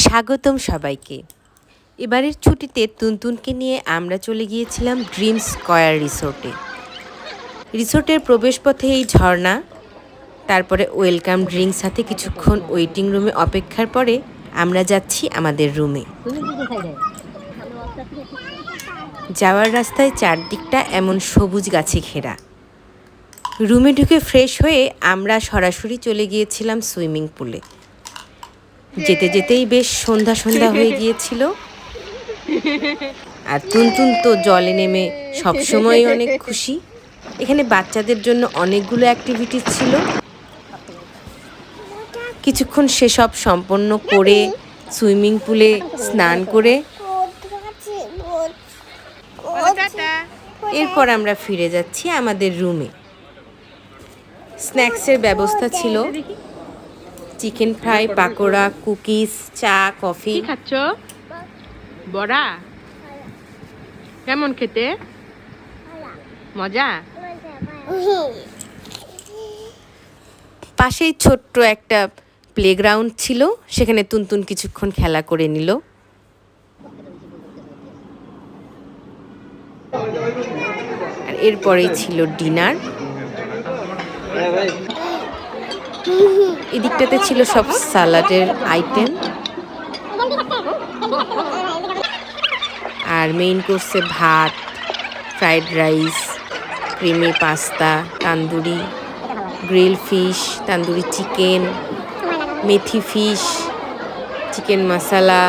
স্বাগতম সবাইকে। এবারের ছুটিতে তুনতুনকে নিয়ে আমরা চলে গিয়েছিলাম ড্রিম স্কয়ার রিসোর্টে। রিসোর্টের প্রবেশপথে এই ঝর্ণা, তারপরে ওয়েলকাম ড্রিঙ্কস সাথে কিছুক্ষণ ওয়েটিং রুমে অপেক্ষার পরে আমরা যাচ্ছি আমাদের রুমে। যাওয়ার রাস্তায় চারদিকটা এমন সবুজ গাছে ঘেরা। রুমে ঢুকে ফ্রেশ হয়ে আমরা সরাসরি চলে গিয়েছিলাম সুইমিং পুলে। যেতে যেতেই বেশ সন্ধ্যা সন্ধ্যা হয়ে গিয়েছিল, আর তুনতুন তো জলে নেমে সবসময় অনেক খুশি। এখানে বাচ্চাদের জন্য অনেকগুলো অ্যাক্টিভিটিস ছিল। কিছুক্ষণ সেসব সম্পন্ন করে সুইমিং পুলে স্নান করে এরপর আমরা ফিরে যাচ্ছি আমাদের রুমে। স্ন্যাক্সের ব্যবস্থা ছিল, চিকেন ফ্রাই, পাকোড়া, কুকিজ, চা, কফি। কি খাচ্ছ? বড়া কেমন খেতে? মজা? পাশেই ছোট্ট একটা প্লেগ্রাউন্ড ছিল, সেখানে তুনতুন কিছুক্ষণ খেলা করে নিল। আর এরপরেই ছিল ডিনার। এদিকটাতে ছিল সব সালাডের আইটেম, আর মেইন কোর্সে ভাত, fried rice, creamy pasta, tandoori, grill fish, tandoori chicken, মেথি ফিশ, চিকেন মশলা,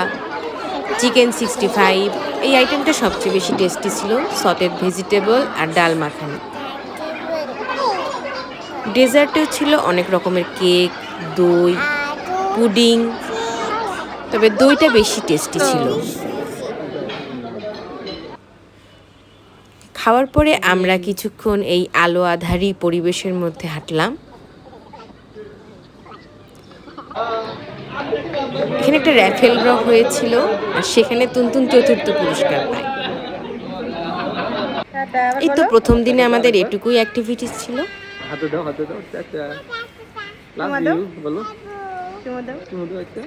চিকেন 65। এই আইটেমটা সবচেয়ে বেশি টেস্টি ছিল। সটেড ভেজিটেবল আর ডাল মাখানি। ডেজার্টেও ছিল অনেক রকমের কেক, দই, পুডিং, তবে দইটা বেশি টেস্টি ছিল। খাওয়ার পরে আমরা কিছুক্ষণ এই আলো আঁধারি পরিবেশের মধ্যে হাঁটলাম। এখানে একটা র্যাফেল ড্র হয়েছিল, আর সেখানে তুনতুন চতুর্থ পুরস্কার পায়। এই তো প্রথম দিনে আমাদের এটুকুই অ্যাক্টিভিটিস ছিল। হাতে দাও, হাতে দাও, চাচা লাভ ইউ বলো, চুমু দাও, চুমু দাও একটা।